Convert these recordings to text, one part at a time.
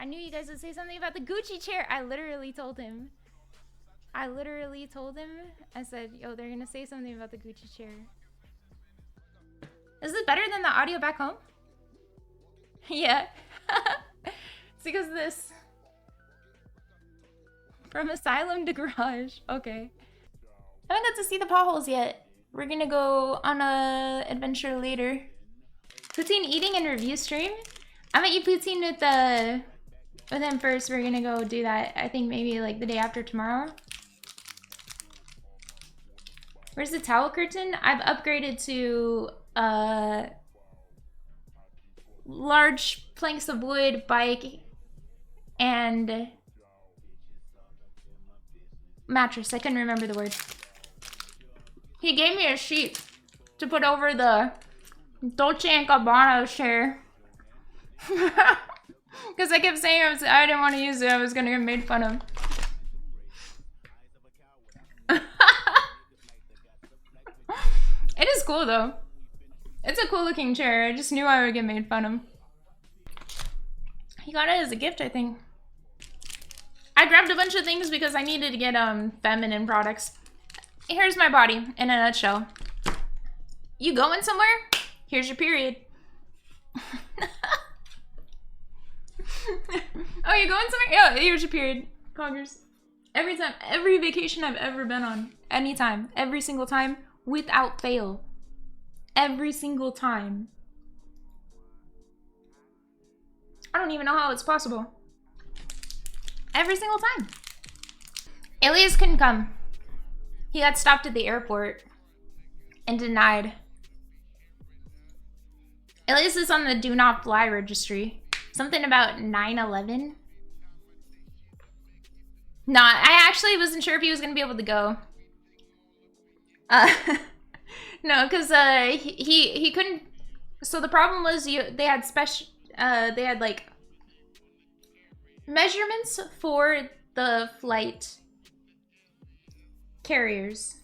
I knew you guys would say something about the Gucci chair. I literally told him. I said, yo, they're gonna say something about the Gucci chair. Is this better than the audio back home? Yeah. It's because of this. From asylum to garage. Okay. I haven't got to see the potholes yet. We're gonna go on a adventure later. Poutine eating and review stream? I'm gonna eat poutine with him first. We're gonna go do that. I think maybe like the day after tomorrow. Where's the towel curtain? I've upgraded to large planks of wood, bike, and mattress. I couldn't remember the word. He gave me a sheet to put over the Dolce & Gabbana chair. Because I kept saying I didn't want to use it. I was going to get made fun of. It is cool though. It's a cool looking chair. I just knew I would get made fun of. He got it as a gift, I think. I grabbed a bunch of things because I needed to get feminine products. Here's my body in a nutshell. You going somewhere? Here's your period. Oh, you going somewhere? Yeah, here's your period. Congress. Every time, every vacation I've ever been on, anytime, every single time, without fail. Every single time. I don't even know how it's possible. Every single time. Elias couldn't come. He got stopped at the airport and denied. Elias is on the do not fly registry. Something about 9/11. No, I actually wasn't sure if he was gonna be able to go. No, because he couldn't. So the problem was they had special they had like measurements for the flight carriers,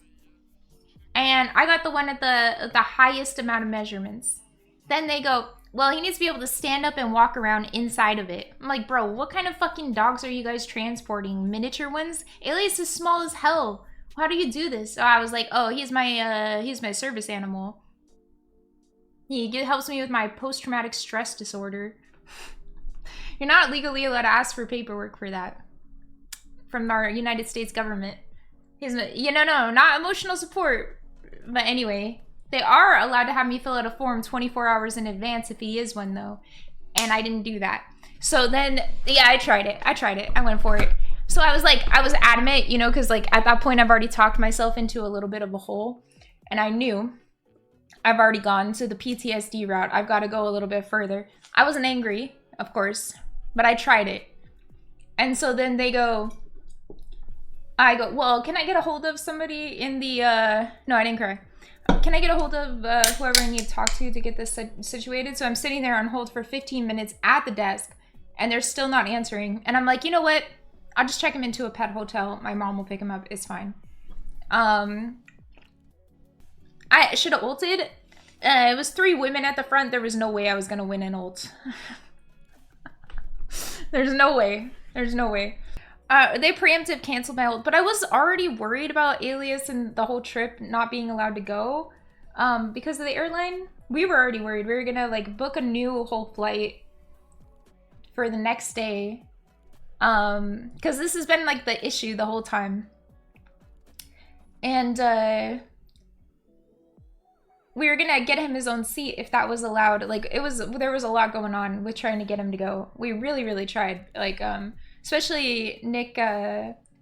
and I got the one at the highest amount of measurements. Then they go, well, he needs to be able to stand up and walk around inside of it. I'm like, bro, what kind of fucking dogs are you guys transporting? Miniature ones? Alias is small as hell. How do you do this? So I was like, oh, he's my service animal. He helps me with my post-traumatic stress disorder. You're not legally allowed to ask for paperwork for that from our United States government. No, not emotional support. But anyway, they are allowed to have me fill out a form 24 hours in advance if he is one, though. And I didn't do that. So then, yeah, I tried it. I went for it. So I was adamant, you know, because like at that point I've already talked myself into a little bit of a hole. And I knew I've already gone to the PTSD route. I've got to go a little bit further. I wasn't angry, of course, but I tried it. And so then I go, well, can I get a hold of somebody in the, no, I didn't cry. Can I get a hold of whoever I need to talk to get this situated? So I'm sitting there on hold for 15 minutes at the desk, and they're still not answering. And I'm like, you know what? I'll just check him into a pet hotel. My mom will pick him up. It's fine. I should have ulted. It was 3 women at the front. There was no way I was going to win an ult. There's no way. There's no way. They preemptive canceled my ult, but I was already worried about Alias and the whole trip not being allowed to go because of the airline. We were already worried. We were gonna like book a new whole flight for the next day because this has been like the issue the whole time. And we were gonna get him his own seat if that was allowed. Like there was a lot going on with trying to get him to go. We really tried. Like especially Nick,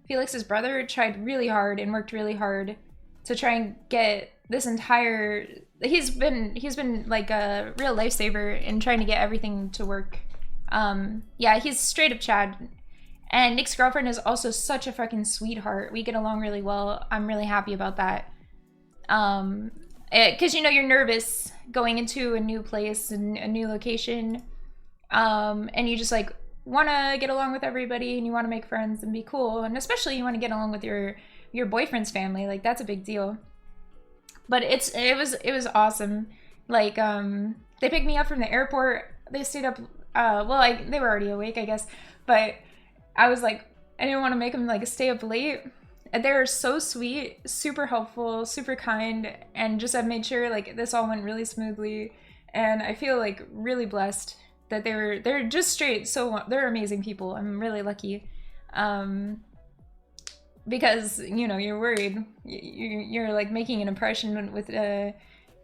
Felix's brother, tried really hard and worked really hard to try and get this entire. He's been like a real lifesaver in trying to get everything to work. Yeah, he's straight up Chad. And Nick's girlfriend is also such a fucking sweetheart. We get along really well. I'm really happy about that. Because you know you're nervous going into a new place and a new location, and you just like want to get along with everybody and you want to make friends and be cool, and especially you want to get along with your boyfriend's family. Like that's a big deal. But it was awesome. Like they picked me up from the airport. They stayed up well, they were already awake, I guess, but I was like, I didn't want to make them like stay up late. They were so sweet, super helpful, super kind, and just have made sure like this all went really smoothly. And I feel like really blessed that they're just straight. So they're amazing people. I'm really lucky. Because, you know, you're worried. You're like making an impression with a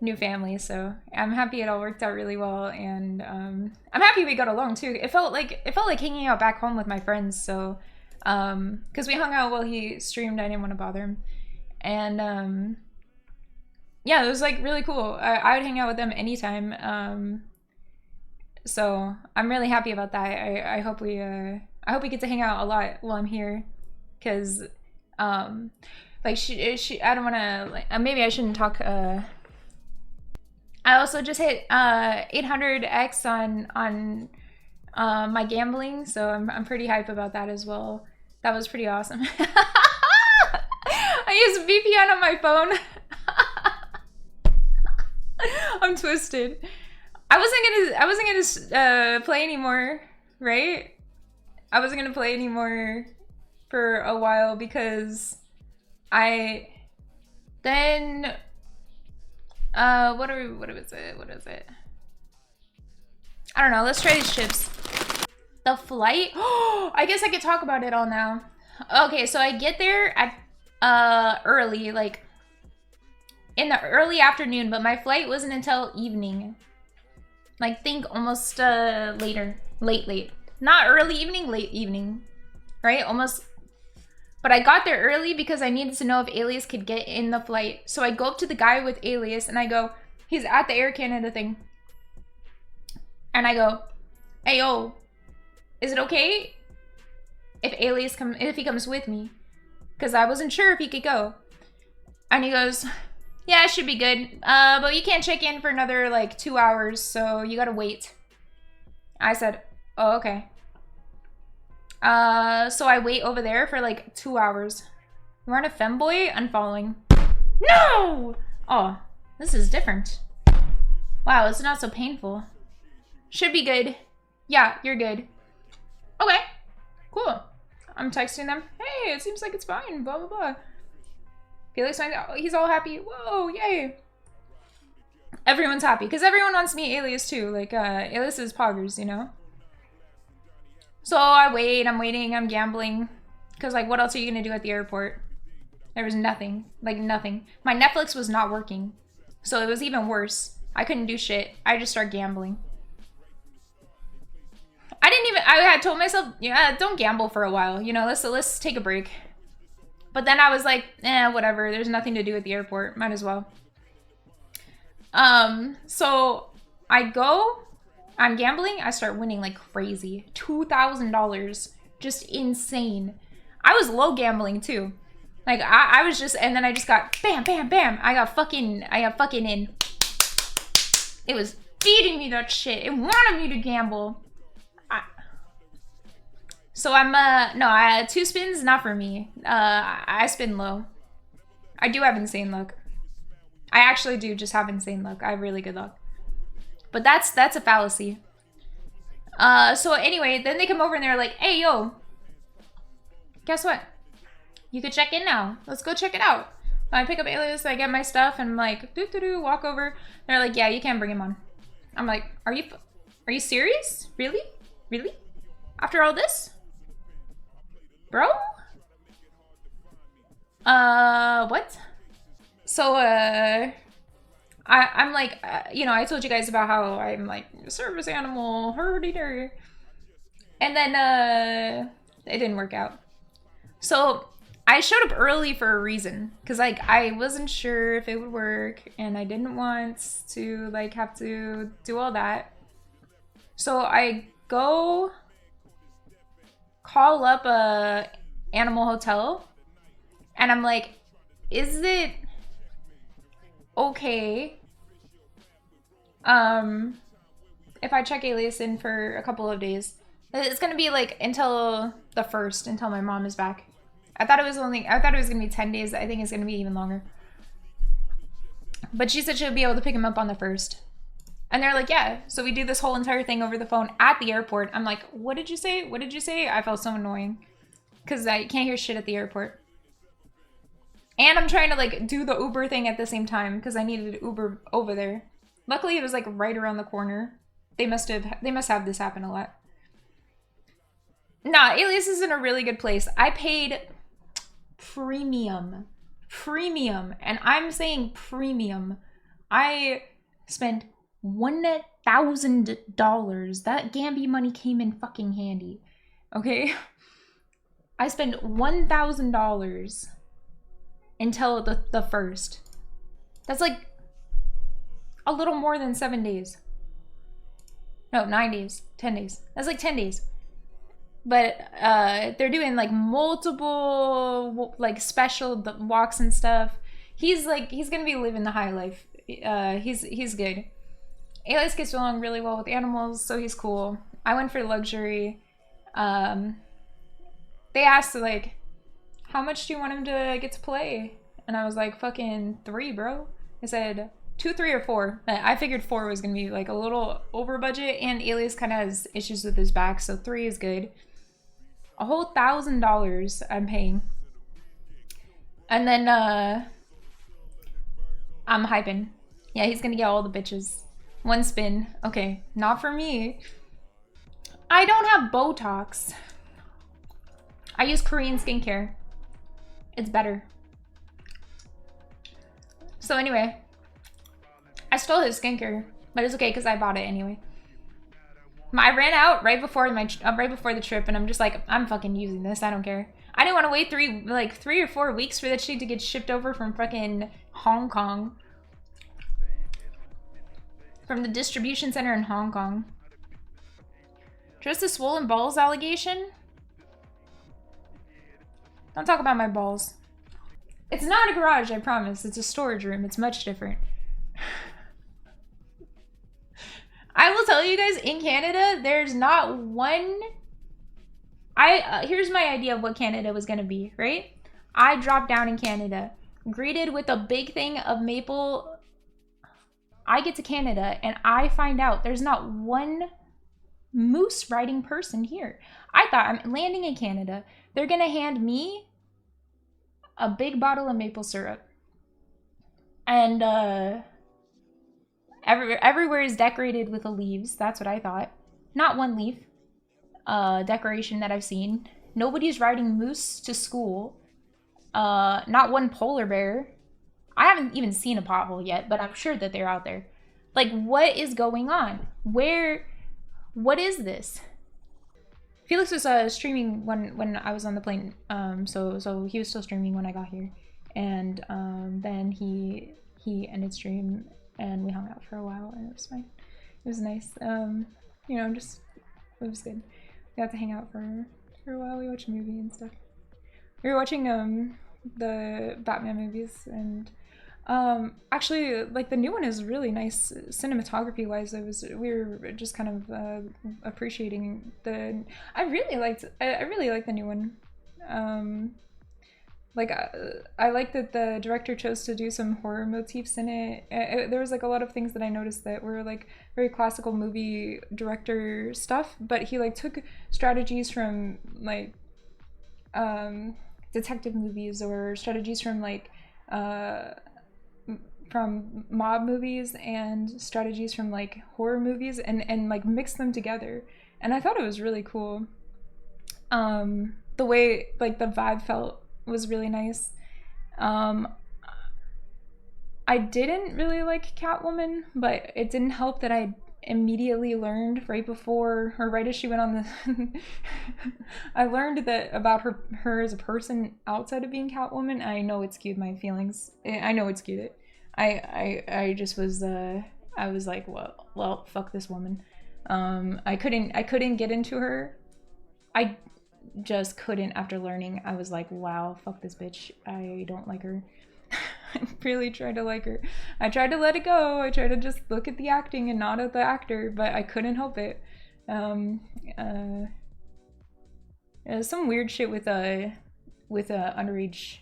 new family. So I'm happy it all worked out really well. And I'm happy we got along too. It felt like hanging out back home with my friends. So, because we hung out while he streamed, I didn't want to bother him. And yeah, it was like really cool. I would hang out with them anytime. So I'm really happy about that. I hope we get to hang out a lot while I'm here, because like she I don't want to like maybe I shouldn't talk. I also just hit 800x on my gambling, so I'm pretty hype about that as well. That was pretty awesome. I use VPN on my phone. I'm twisted. I wasn't gonna play anymore, right? I wasn't gonna play anymore for a while because what is it? I don't know. Let's try these chips. The flight. Oh, I guess I could talk about it all now. Okay, so I get there at early, like in the early afternoon, but my flight wasn't until evening. Like think almost late. Not early evening, late evening. Right? Almost. But I got there early because I needed to know if Alias could get in the flight. So I go up to the guy with Alias and I go, he's at the Air Canada thing. And I go, hey, yo, is it okay if he comes with me? Because I wasn't sure if he could go. And he goes, yeah, it should be good. But you can't check in for another like 2 hours, so you gotta wait. I said, oh, okay. So I wait over there for like 2 hours. We're on a femboy unfollowing. No! Oh, this is different. Wow, it's not so painful. Should be good. Yeah, you're good. Okay, cool. I'm texting them. Hey, it seems like it's fine. Blah, blah, blah. Felix, he's all happy. Whoa, yay. Everyone's happy because everyone wants to meet Alias too. Like, Alias is poggers, you know? So I wait, I'm waiting, I'm gambling. Because, like, what else are you going to do at the airport? There was nothing. Like, nothing. My Netflix was not working. So it was even worse. I couldn't do shit. I just started gambling. I had told myself, yeah, don't gamble for a while. You know, let's take a break. But then I was like, whatever. There's nothing to do at the airport. Might as well. So I go, I'm gambling. I start winning like crazy. $2,000. Just insane. I was low gambling too. Like I was just, and then I just got bam, bam, bam. I got fucking in. It was feeding me that shit. It wanted me to gamble. So I'm, 2 spins, not for me. I spin low. I do have insane luck. I actually do just have insane luck. I have really good luck. But that's a fallacy. So anyway, then they come over and they're like, hey, yo, guess what? You could check in now. Let's go check it out. I pick up Alias, I get my stuff, and I'm like, walk over. They're like, yeah, you can't bring him on. I'm like, are you serious? Really? Really? After all this? Bro? What? So, I'm like, you know, I told you guys about how I'm like a service animal, herd eater. And then, it didn't work out. So, I showed up early for a reason. Because, like, I wasn't sure if it would work. And I didn't want to, like, have to do all that. So, I go call up a animal hotel. And I'm like, is it okay if I check Alias in for a couple of days? It's gonna be like until the 1st, until my mom is back. I thought it was gonna be 10 days. I think it's gonna be even longer. But she said she'll be able to pick him up on the 1st. And they're like, yeah. So we do this whole entire thing over the phone at the airport. I'm like, what did you say? What did you say? I felt so annoying because I can't hear shit at the airport. And I'm trying to like do the Uber thing at the same time because I needed Uber over there. Luckily, it was like right around the corner. They must have this happen a lot. Nah, Alias is in a really good place. I paid premium, and I'm saying premium. I spent $1,000. That Gambi money came in fucking handy. Okay? I spent $1,000 until the first. That's like a little more than 7 days. No, 9 days, 10 days. That's like 10 days. But they're doing like multiple like special walks and stuff. He's gonna be living the high life. He's good. Alias gets along really well with animals, so he's cool. I went for luxury. They asked like, how much do you want him to get to play? And I was like, fucking 3, bro. I said 2, 3, or 4. I figured 4 was gonna be like a little over budget, and Alias kind of has issues with his back, so 3 is good. A whole $1,000 I'm paying. And then I'm hyping. Yeah, he's gonna get all the bitches. 1 spin. Okay, not for me. I don't have Botox. I use Korean skincare. It's better. So anyway, I stole his skincare, but it's okay because I bought it anyway. I ran out right before the trip, and I'm just like, I'm fucking using this. I don't care. I didn't want to wait 3 or 4 weeks for that shit to get shipped over from fucking Hong Kong, from the distribution center in Hong Kong. Just a swollen balls allegation? Don't talk about my balls. It's not a garage, I promise. It's a storage room. It's much different. I will tell you guys, in Canada, there's not one... here's my idea of what Canada was gonna be, right? I dropped down in Canada, greeted with a big thing of maple. I get to Canada, and I find out there's not one moose riding person here. I thought, I'm landing in Canada. They're gonna hand me a big bottle of maple syrup. And, everywhere is decorated with the leaves. That's what I thought. Not one leaf decoration that I've seen. Nobody's riding moose to school. Not one polar bear. I haven't even seen a pothole yet, but I'm sure that they're out there. Like, what is going on? What is this? Felix was streaming when I was on the plane. So he was still streaming when I got here. And then he ended stream, and we hung out for a while, and it was fine. It was nice. You know, just, it was good. We got to hang out for a while. We watched a movie and stuff. We were watching the Batman movies, and actually, like, the new one is really nice cinematography wise. We were just kind of appreciating the. I really like the new one. Like, I like that the director chose to do some horror motifs in it. There was like a lot of things that I noticed that were like very classical movie director stuff, but he like took strategies from like detective movies, or strategies from like from mob movies, and strategies from like horror movies, and like mixed them together. And I thought it was really cool. The way like the vibe felt was really nice. I didn't really like Catwoman, but it didn't help that I immediately learned right before, or right as she went on the I learned that about her as a person outside of being Catwoman. I know it skewed my feelings. I know it skewed it. I just was I was like, well, fuck this woman. I couldn't get into her. I just couldn't. After learning, I was like, wow, fuck this bitch. I don't like her. I really tried to like her. I tried to let it go. I tried to just look at the acting and not at the actor, but I couldn't help it. Some weird shit with underage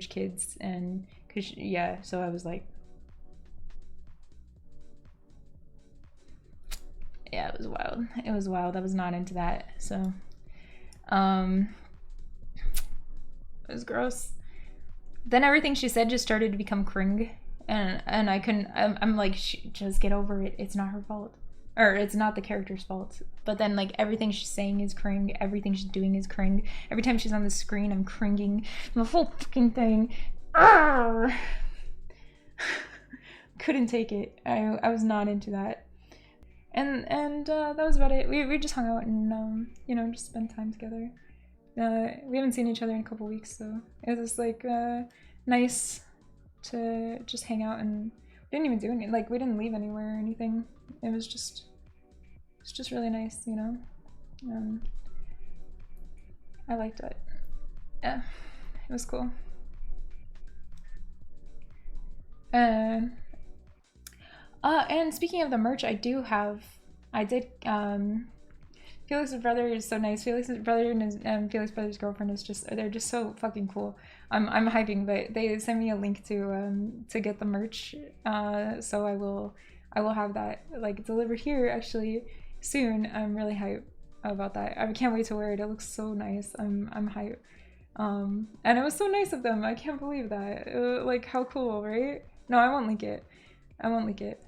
kids, and yeah, so I was like, Yeah, it was wild. It was wild. I was not into that. So, it was gross. Then everything she said just started to become cringe, and I couldn't. I'm like, just get over it. It's not her fault, or it's not the character's fault. But then like everything she's saying is cringe. Everything she's doing is cringe. Every time she's on the screen, I'm cringing. The whole fucking thing. Arrgh. Couldn't take it. I was not into that. And that was about it. We just hung out and you know, just spent time together. We haven't seen each other in a couple weeks, so it was like nice to just hang out, and we didn't even do anything. Like we didn't leave anywhere or anything. It's just really nice, you know. I liked it. Yeah, it was cool. And speaking of the merch, I did Felix's brother is so nice. Felix's brother and his Felix's brother's girlfriend is they're just so fucking cool. I'm hyping, but they sent me a link to get the merch. So I will have that like delivered here actually soon. I'm really hyped about that. I can't wait to wear it. It looks so nice. I'm hyped. And it was so nice of them. I can't believe that. Like how cool, right? No, I won't link it. I won't link it.